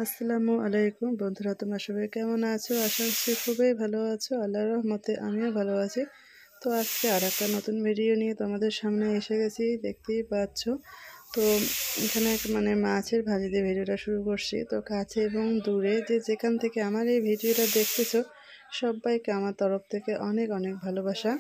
আসসালামু আলাইকুম বন্ধুরা, তোমরা সবাই কেমন আছো? আশা করছি খুবই ভালো আছো। আল্লাহর রহমতে আমিও ভালো আছি। তো আজকে আর একটা নতুন ভিডিও নিয়ে তোমাদের সামনে এসে গেছি, দেখতেই পাচ্ছ। তো এখানে মাছের ভাজি দিয়ে ভিডিওটা শুরু করছি। তো কাছে এবং দূরে যেখান থেকে আমার এই ভিডিওটা দেখতেছো, সবাইকে আমার তরফ থেকে অনেক অনেক ভালোবাসা।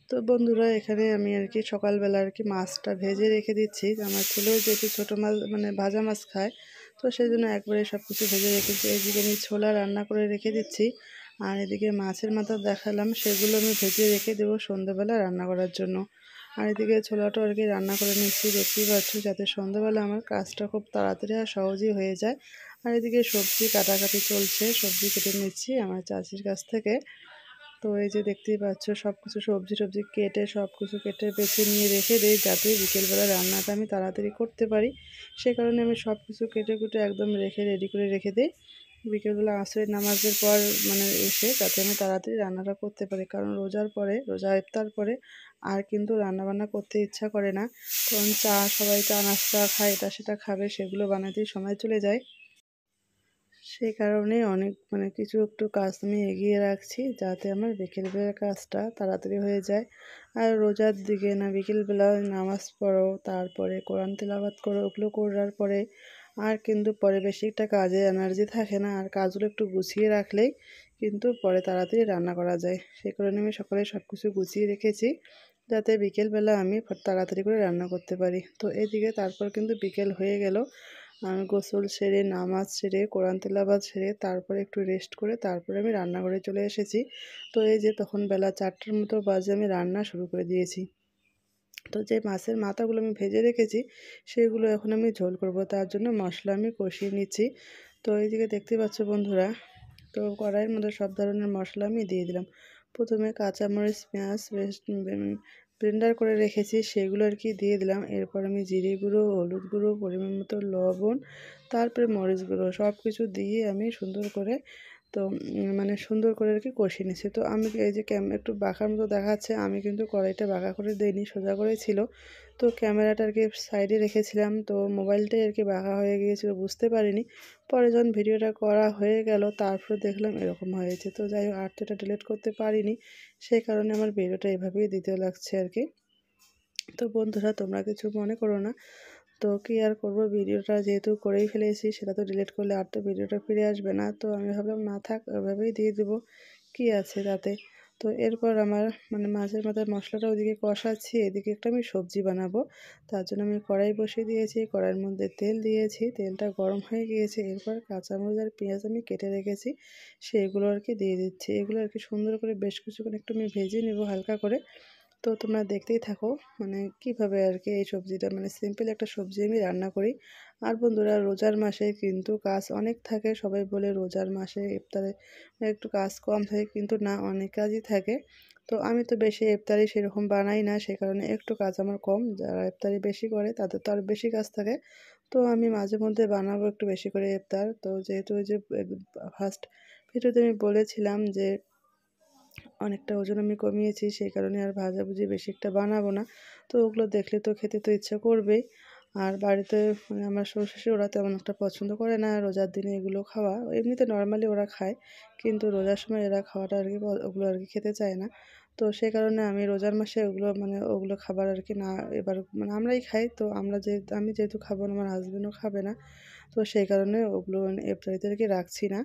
তো বন্ধুরা, এখানে আমি সকালবেলা মাছটা ভেজে রেখে দিচ্ছি। আমার ছেলেও যেহেতু ছোটো মাছ ভাজা মাছ খায়, তো সেই জন্য একবারে সব কিছু ভেজে রেখেছি। এদিকে আমি ছোলা রান্না করে রেখে দিচ্ছি, আর এদিকে মাছের মাথা দেখালাম, সেগুলো আমি ভেজে রেখে দেবো সন্ধ্যাবেলা রান্না করার জন্য। আর এদিকে ছোলাটা রান্না করে নিচ্ছি, দেখতেই পাচ্ছ, যাতে সন্ধ্যাবেলা আমার কাজটা খুব তাড়াতাড়ি আর সহজেই হয়ে যায়। আর এদিকে সবজি কাটাকাটি চলছে, সবজি কেটে নিচ্ছি আমার চাচির কাছ থেকে। তো এই যে দেখতেই পাচ্ছ, সব কিছু সবজি টবজি কেটে সব কিছু কেটে বেছে নিয়ে রেখে দিই, যাতে বিকেলবেলা রান্নাটা আমি তাড়াতাড়ি করতে পারি। সে কারণে আমি সব কিছু কেটে কুটে একদম রেডি করে রেখে দিই বিকেলবেলা আসরের নামাজের পর এসে, যাতে আমি তাড়াতাড়ি রান্নাটা করতে পারি। কারণ রোজা ইফতার পরে আর কিন্তু রান্নাবান্না করতে ইচ্ছা করে না। কারণ সবাই চা নাস্তা খায়, এটা সেটা খাবে, সেগুলো বানাতেই সময় চলে যায়। সেই কারণে অনেক কিছু একটু কাজ আমি এগিয়ে রাখছি, যাতে আমার বিকেলবেলার কাজটা তাড়াতাড়ি হয়ে যায়। আর রোজার দিকে বিকেলবেলা নামাজ পড়ো, তারপরে কোরআন তেলাওয়াত করো, ওগুলো করার পরে আর কিন্তু পরে বেশি একটা কাজে এনার্জি থাকে না। আর কাজগুলো একটু গুছিয়ে রাখলেই কিন্তু পরে তাড়াতাড়ি রান্না করা যায়। সেই কারণে আমি সকালে সব কিছু গুছিয়ে রেখেছি, যাতে বিকেলবেলা আমি তাড়াতাড়ি করে রান্না করতে পারি। তো এদিকে তারপর কিন্তু বিকেল হয়ে গেল। আমি গোসল সেরে, নামাজ সেরে, কোরআন তেলাওয়াত সেরে, তারপরে একটু রেস্ট করে তারপরে আমি রান্নাঘরে চলে এসেছি। তো এই যে তখন বেলা 4টার মতো বাজে, আমি রান্না শুরু করে দিয়েছি। তো যে মাছের মাথাগুলো আমি ভেজে রেখেছি, সেগুলো এখন আমি ঝোল করব। তার জন্য মশলা আমি কষিয়ে নিচ্ছি। তো এইদিকে দেখতে পাচ্ছ বন্ধুরা, তো কড়াইয়ের মধ্যে সব ধরনের মশলা আমি দিয়ে দিলাম। প্রথমে কাঁচামরিচ, পেঁয়াজ ব্লেন্ডার করে রেখেছি, সেগুলো দিয়ে দিলাম। এরপর আমি জিরে গুঁড়ো, হলুদ গুঁড়ো, পরিমাণ মতো লবণ, তারপরে মরিচ গুঁড়ো সব কিছু দিয়ে আমি সুন্দর করে, তো সুন্দর করে কষিয়ে নিচ্ছি। তো আমি এই যে একটু বাঁকার মতো দেখাচ্ছে, আমি কিন্তু কড়াইটা বাঁকা করে দিইনি, সোজা করেই ছিল। তো ক্যামেরাটা সাইডে রেখেছিলাম, তো মোবাইলটাই বাঁকা হয়ে গিয়েছিল, বুঝতে পারিনি। পরে যখন ভিডিওটা করা হয়ে গেল, তারপর দেখলাম এরকম হয়েছে। তো যাই হোক, আর তো এটা ডিলিট করতে পারিনি, সেই কারণে আমার ভিডিওটা এভাবেই দিতে লাগছে তো বন্ধুরা, তোমরা কিছু মনে করো না। তো কি আর করবো, ভিডিওটা যেহেতু করেই ফেলেছি, সেটা তো ডিলিট করলে আর তো ভিডিওটা ফিরে আসবে না। তো আমি ভাবলাম না থাক, ওইভাবেই দিয়ে দেবো, কি আছে তাতে। তো এরপর আমার মাছের মাথার মশলাটা ওইদিকে কষাচ্ছি, এদিকে একটা আমি সবজি বানাবো। তার জন্য আমি কড়াই বসিয়ে দিয়েছি, কড়াইয়ের মধ্যে তেল দিয়েছি, তেলটা গরম হয়ে গিয়েছে। এরপর কাঁচামরিচ আর পেঁয়াজ আমি কেটে রেখেছি, সেগুলো দিয়ে দিচ্ছি। এগুলো সুন্দর করে বেশ কিছুক্ষণ একটু আমি ভেজে নেব হালকা করে। তো তোমরা দেখতেই থাকো কিভাবে এই সবজিটা, সিম্পল একটা সবজি আমি রান্না করি। আর বন্ধুরা, রোজার মাসে কিন্তু কাজ অনেক থাকে। সবাই বলে রোজার মাসে ইফতারে একটু কাজ কম থাকে, কিন্তু না, অনেক কাজই থাকে। তো আমি তো বেশি ইফতারি সেরকম বানাই না, সে কারণে একটু কাজ আমার কম। যারা ইফতারি বেশি করে তাদের তো আর বেশি কাজ থাকে। তো আমি মাঝে মধ্যে বানাবো একটু বেশি করে ইফতার। তো যেহেতু ওই যে ফার্স্ট ভিডিওতে আমি বলেছিলাম যে অনেকটা ওজন আমি কমিয়েছি, সেই কারণে আর ভাজাভুজি বেশি একটা বানাবো না। তো ওগুলো দেখলে তো খেতে তো ইচ্ছা করবেই। আর বাড়িতে আমার শ্বশুর ওরা তেমন একটা পছন্দ করে না রোজার দিনে এগুলো খাওয়া। এমনিতে নর্মালি ওরা খায়, কিন্তু রোজার সময় এরা খাওয়াটা ওগুলো খেতে চায় না। তো সেই কারণে আমি রোজার মাসে ওগুলো ওগুলো খাবার না, এবার আমরাই খাই। তো আমি যেহেতু খাবো না, আমার হাজবেন্ডও খাবে না, তো সেই কারণে ওগুলো ইফতারিতে রাখছি না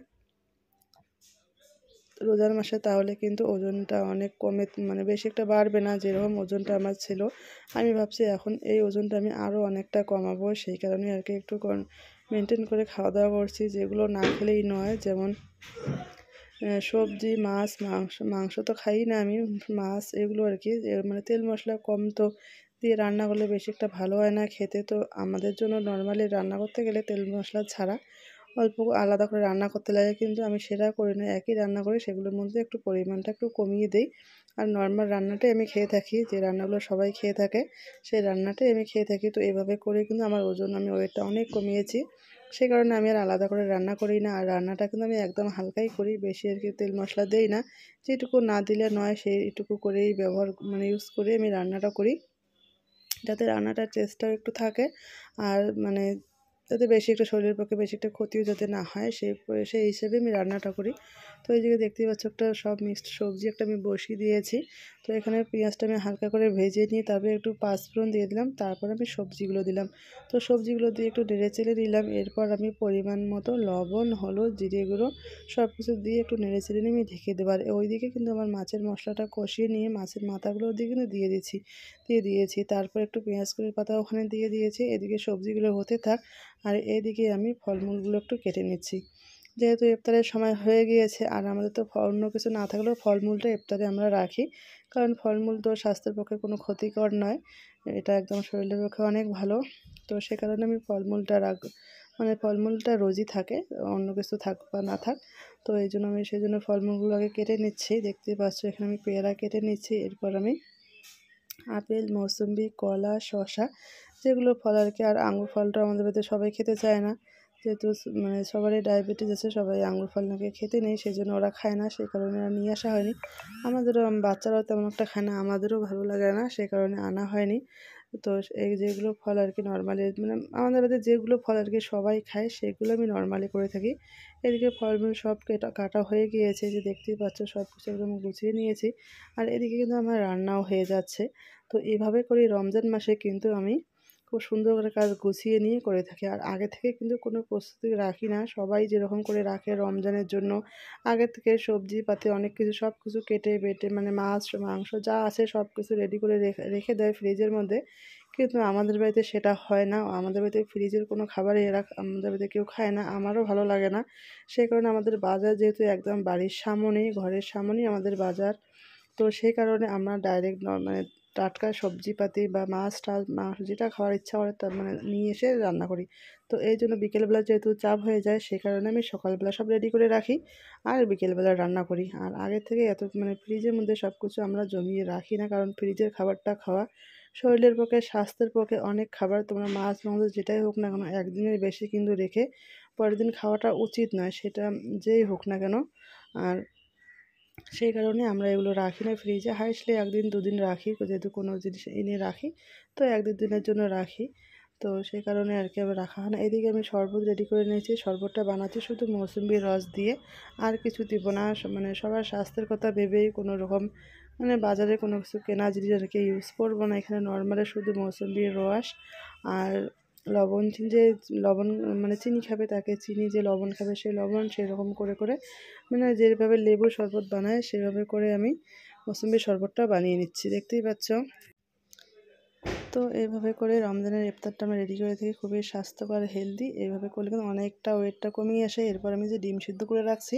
রোজার মাসে। তাহলে কিন্তু ওজনটা অনেক কমে, বেশি একটা বাড়বে না, যেরকম ওজনটা আমার ছিল। আমি ভাবছি এখন এই ওজনটা আমি আরও অনেকটা কমাবো, সেই কারণে একটু মেনটেন করে খাওয়া দাওয়া করছি, যেগুলো না খেলেই নয়। যেমন সবজি, মাছ, মাংস তো খাই না আমি, মাছ এগুলো তেল মশলা কম তো দিয়ে রান্না করলে বেশি একটা ভালো হয় না খেতে। তো আমাদের জন্য নর্মালি রান্না করতে গেলে তেল মশলা ছাড়া অল্প আলাদা করে রান্না করতে লাগে, কিন্তু আমি সেটা করি না, একই রান্না করি, সেগুলোর মধ্যে একটু পরিমাণটা একটু কমিয়ে দিই। আর নর্মাল রান্নাটাই আমি খেয়ে থাকি, যে রান্নাগুলো সবাই খেয়ে থাকে, সেই রান্নাটাই আমি খেয়ে থাকি। তো এইভাবে করে কিন্তু আমার ওয়েটটা অনেক কমিয়েছি। সেই কারণে আমি আর আলাদা করে রান্না করি না। আর রান্নাটা কিন্তু আমি একদম হালকাই করি, বেশি তেল মশলা দেই না। যেটুকু না দিলে নয়, সেইটুকু করেই ইউজ করে আমি রান্নাটা করি, যাতে রান্নাটার টেস্টটাও একটু থাকে। আর যাতে বেশি একটা শরীরের পক্ষে বেশি একটা ক্ষতিও যাতে না হয় সেই হিসেবে আমি রান্নাটা করি। তো এই জায়গায় দেখতেই পাচ্ছ একটা সব মিক্সড সবজি একটা আমি বসিয়ে দিয়েছি। তো এখানে পেঁয়াজটা আমি হালকা করে ভেজে নিয়ে তারপরে একটু পাঁচফোড়ন দিয়ে দিলাম, তারপর আমি সবজিগুলো দিলাম। তো সবজিগুলো দিয়ে একটু নেড়ে চেড়ে দিলাম। এরপর আমি পরিমাণ মতো লবণ, হলুদ, জিরে গুঁড়ো সব কিছু দিয়ে একটু নেড়ে চেড়ে নিয়ে আমি ঢেকে দেবো। আর ওইদিকে কিন্তু আমার মাছের মশলাটা কষিয়ে নিয়ে মাছের মাথাগুলো দিয়ে কিন্তু দিয়ে দিয়েছি। তারপর একটু পেঁয়াজ কলির পাতা ওখানে দিয়ে দিয়েছি। এদিকে সবজিগুলো হতে থাক আর এদিকে আমি ফলমূলগুলো একটু কেটে নিচ্ছি। যেহেতু ইফতারের সময় হয়ে গিয়েছে আর আমাদের তো অন্য কিছু না থাকলেও ফলমূলটা ইফতারে আমরা রাখি, কারণ ফলমূল তো স্বাস্থ্যের পক্ষে কোনো ক্ষতিকর নয়, এটা একদম শরীরের পক্ষে অনেক ভালো। তো সে কারণে আমি ফলমূলটা মানে ফলমূলটা রোজই থাকে, অন্য কিছু থাক বা না থাক। তো এই জন্য আমি সেই জন্য ফলমূলগুলো আগে কেটে নিচ্ছি। দেখতেই পাচ্ছ এখানে আমি পেয়ারা কেটে নিচ্ছি। এরপর আমি আপেল, মৌসুম্বি, কলা, শসা যেগুলো ফল আর কি। আর আঙুর ফলটা আমাদের বাড়িতে সবাই খেতে চায় না, যেহেতু মানে সবারই ডায়াবেটিস আছে, সবাই আঙুর ফল নাকি খেতে নেই, সেই জন্য ওরা খায় না, সেই কারণে আর নিয়ে আসা হয়নি। আমাদেরও বাচ্চারাও তেমন একটা খায় না, আমাদেরও ভালো লাগে না, সেই কারণে আনা হয়নি। তো এই যেগুলো ফল আর কি নর্মালি মানে আমাদের বাড়িতে যেগুলো ফল আর কি সবাই খায় সেগুলো আমি নর্মালি করে থাকি। এদিকে ফলমূল সব কাটা হয়ে গিয়েছে, যে দেখতেই পাচ্ছ সব কিছু একদম গুছিয়ে নিয়েছি। আর এদিকে কিন্তু আমার রান্নাও হয়ে যাচ্ছে। তো এভাবে করে রমজান মাসে কিন্তু আমি খুব সুন্দর করে কাজ গুছিয়ে নিয়ে করে থাকি। আর আগে থেকে কিন্তু কোনো প্রস্তুতি রাখি না, সবাই যেরকম করে রাখে রমজানের জন্য আগে থেকে সবজিপাতি অনেক কিছু সব কিছু কেটে বেটে মানে মাছ মাংস যা আছে সব কিছু রেডি করে রেখে রেখে দেয় ফ্রিজের মধ্যে। কিন্তু আমাদের বাড়িতে সেটা হয় না, আমাদের বাড়িতে ফ্রিজের কোনো খাবারই আমাদের বাড়িতে কেউ খায় না, আমারও ভালো লাগে না। সেই কারণে আমাদের বাজার যেহেতু একদম বাড়ির সামনেই, ঘরের সামনেই আমাদের বাজার, তো সেই কারণে আমরা ডাইরেক্ট মানে টাটকা সবজিপাতি বা মাছ যেটা খাওয়ার ইচ্ছা করে তা মানে নিয়ে এসে রান্না করি। তো এই জন্য বিকেলবেলা যেহেতু চাপ হয়ে যায়, সে কারণে আমি সকালবেলা সব রেডি করে রাখি আর বিকেলবেলা রান্না করি। আর আগে থেকে এত মানে ফ্রিজের মধ্যে সব কিছু আমরা জমিয়ে রাখি না, কারণ ফ্রিজের খাবারটা খাওয়া শরীরের পক্ষে স্বাস্থ্যের পক্ষে অনেক খাবার তোমরা মাছ মাংস যেটাই হোক না কেন একদিনের বেশি কিন্তু রেখে পরের দিন খাওয়াটা উচিত নয়, সেটা যেই হোক না কেন। আর সেই কারণে আমরা এগুলো রাখি না ফ্রিজে, হাইস্টলি একদিন দুদিন রাখি, যেহেতু কোনো জিনিস এনে রাখি তো এক দু দিনের জন্য রাখি। তো সেই কারণে আর কি আমার রাখা হয় না। এদিকে আমি শরবত রেডি করে নিয়েছি, শরবতটা বানাচ্ছি শুধু মৌসুম্বির রস দিয়ে, আর কিছু দিব না। মানে সবার স্বাস্থ্যের কথা ভেবেই কোনো রকম মানে বাজারে কোনো কিছু কেনা জিনিস আর কি ইউজ করবো না, এখানে নর্মালি শুধু মৌসুম্বির রস আর লবণ, যে লবণ মানে চিনি খাবে তাকে চিনি, যে লবণ খাবে সে লবণ, সেরকম করে করে মানে যেভাবে লেবু শরবত বানায় সেভাবে করে আমি মৌসুম্বির শরবতটা বানিয়ে নিচ্ছি, দেখতেই পাচ্ছ। তো এইভাবে করে রমজানের ইফতারটা আমি রেডি করে থাকি, খুবই স্বাস্থ্যকর হেলদি। এইভাবে করলে কিন্তু অনেকটা ওয়েটটা কমিয়ে আসে। এরপর আমি যে ডিম সিদ্ধ করে রাখছি,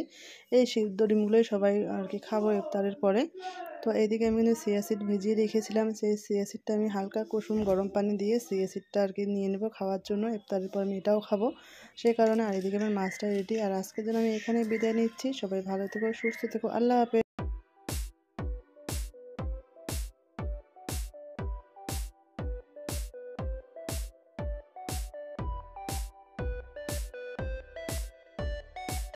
এই সিদ্ধ ডিমগুলোই সবাই আর কি খাবো ইফতারের পরে। তো এইদিকে আমি কিন্তু চিয়া সিড ভিজিয়ে রেখেছিলাম, সেই চিয়া সিডটা আমি হালকা কুসুম গরম পানি দিয়ে চিয়া সিডটা আর কি নিয়ে নেবো খাওয়ার জন্য, ইফতারের পর আমি এটাও খাবো, সেই কারণে। আর এদিকে আমার মাছটা রেডি। আর আজকের জন্য আমি এখানে বিদায় নিচ্ছি, সবাই ভালো থেকো, সুস্থ থেকো, আল্লাহ হাফেজ।